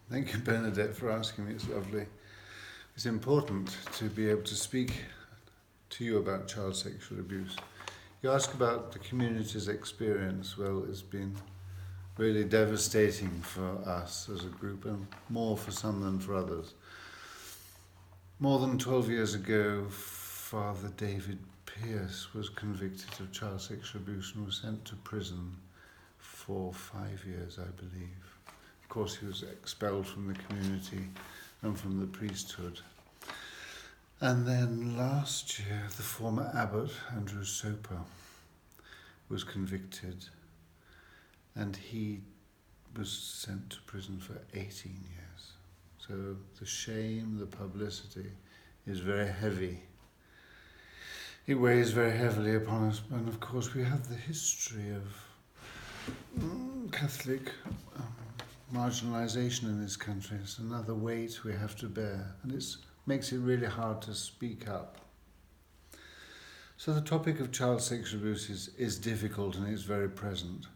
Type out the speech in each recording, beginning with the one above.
Thank you, Bernadette, for asking me. It's lovely. It's important to be able to speak to you about child sexual abuse. You ask about the community's experience. Well, it's been really devastating for us as a group, and more for some than for others. More than 12 years ago, Father David Pierce was convicted of child sexual abuse and was sent to prison for 5 years, I believe. Of course, he was expelled from the community and from the priesthood. And then last year, the former abbot, Andrew Soper, was convicted, and he was sent to prison for 18 years. So the shame, the publicity is very heavy. It weighs very heavily upon us, and of course we have the history of Catholic marginalisation in this country. It's another weight we have to bear, and it makes it really hard to speak up. So the topic of child sexual abuse is difficult and is very present.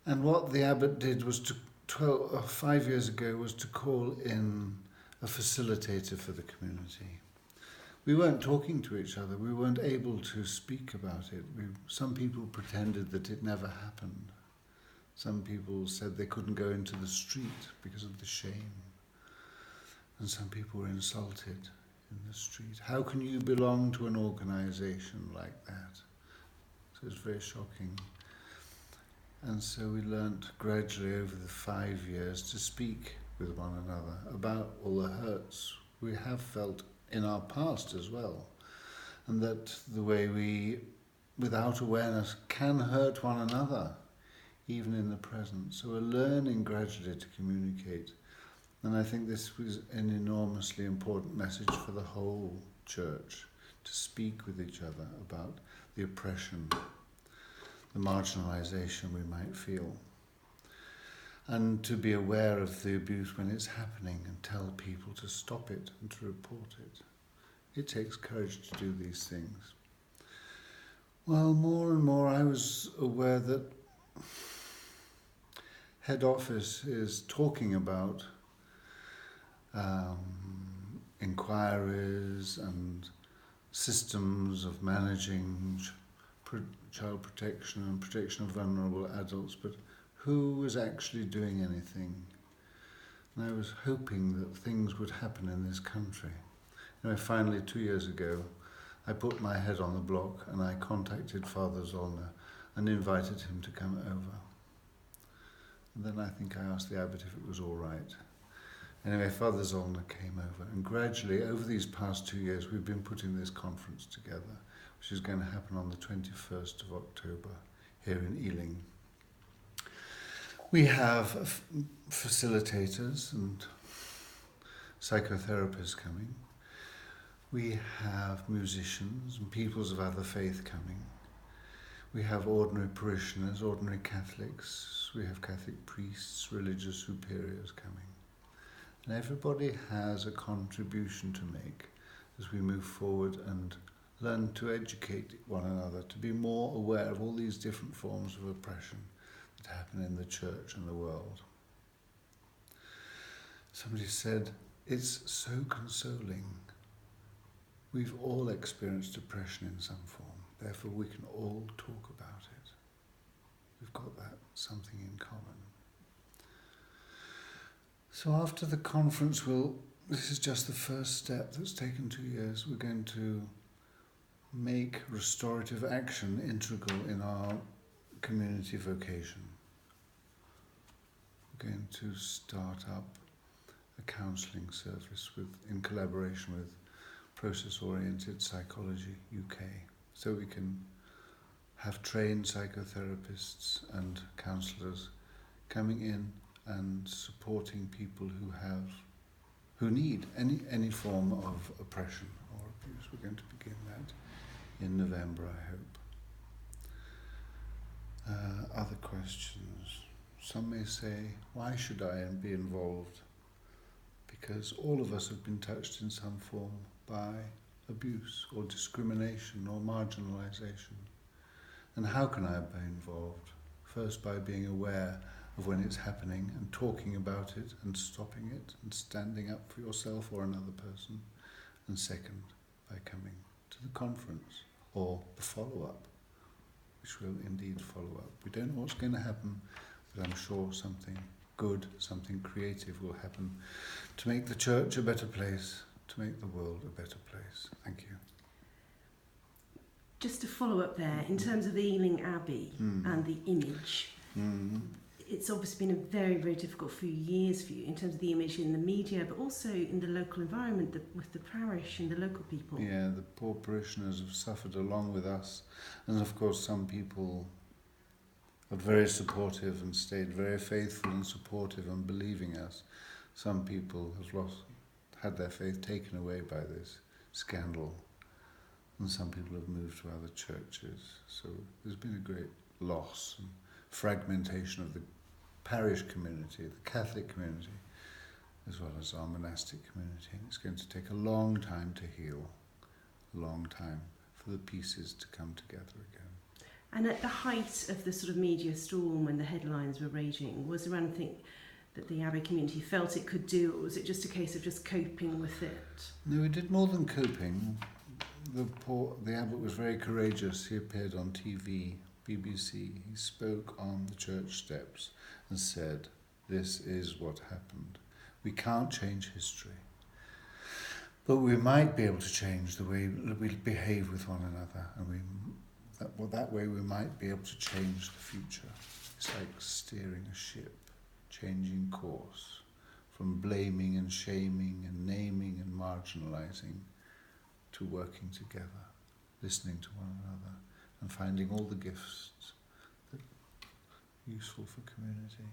And what the abbot did was 5 years ago was to call in a facilitator for the community. We weren't talking to each other. We weren't able to speak about it. Some people pretended that it never happened. Some people said they couldn't go into the street because of the shame. And some people were insulted in the street. How can you belong to an organisation like that? So it's very shocking. And so we learnt gradually over the 5 years to speak with one another about all the hurts we have felt in our past as well. And that the way we, without awareness, can hurt one another, even in the present. So we're learning gradually to communicate. And I think this was an enormously important message for the whole church, to speak with each other about the oppression, the marginalisation we might feel, and to be aware of the abuse when it's happening and tell people to stop it and to report it. It takes courage to do these things. Well, more and more I was aware that head office is talking about inquiries and systems of managing child protection and protection of vulnerable adults, but who was actually doing anything? And I was hoping that things would happen in this country. Finally, 2 years ago, I put my head on the block and I contacted Father Zollner and invited him to come over. And then I think I asked the abbot if it was all right. Anyway, Father Zollner came over, and gradually, over these past 2 years, we've been putting this conference together, which is going to happen on the 21st of October here in Ealing. We have facilitators and psychotherapists coming. We have musicians and peoples of other faith coming. We have ordinary parishioners, ordinary Catholics. We have Catholic priests, religious superiors coming. And everybody has a contribution to make as we move forward and learn to educate one another, to be more aware of all these different forms of oppression that happen in the church and the world. Somebody said, it's so consoling. We've all experienced oppression in some form, therefore we can all talk about it. We've got that something in common. So after the conference, this is just the first step that's taken 2 years. We're going to make restorative action integral in our community vocation. We're going to start up a counselling service in collaboration with Process-Oriented Psychology UK, so we can have trained psychotherapists and counsellors coming in and supporting people who need any form of oppression or abuse. We're going to begin that in November, I hope. Other questions? Some may say, why should I be involved? Because all of us have been touched in some form by abuse or discrimination or marginalisation. And how can I be involved? First, by being aware of when it's happening and talking about it and stopping it and standing up for yourself or another person. And second, by coming to the conference or the follow-up, which will indeed follow up. We don't know what's going to happen, but I'm sure something good, something creative will happen to make the church a better place, to make the world a better place. Thank you. Just to follow up there, in terms of the Ealing Abbey and the image, it's obviously been a very, very difficult few years for you in terms of the image in the media, but also in the local environment with the parish and the local people. Yeah, the poor parishioners have suffered along with us. And of course, some people are very supportive and stayed very faithful and supportive and believing us. Some people have had their faith taken away by this scandal. And some people have moved to other churches. So there's been a great loss and fragmentation of the parish community, the Catholic community, as well as our monastic community. And it's going to take a long time to heal, a long time for the pieces to come together again. And at the height of the sort of media storm when the headlines were raging, was there anything that the Abbey community felt it could do, or was it just a case of just coping with it? No, we did more than coping. The abbot was very courageous. He appeared on TV, BBC. He spoke on the church steps and said, "This is what happened. We can't change history, but we might be able to change the way we behave with one another, and that way we might be able to change the future." It's like steering a ship, changing course from blaming and shaming and naming and marginalising to working together, listening to one another, and finding all the gifts that are useful for community.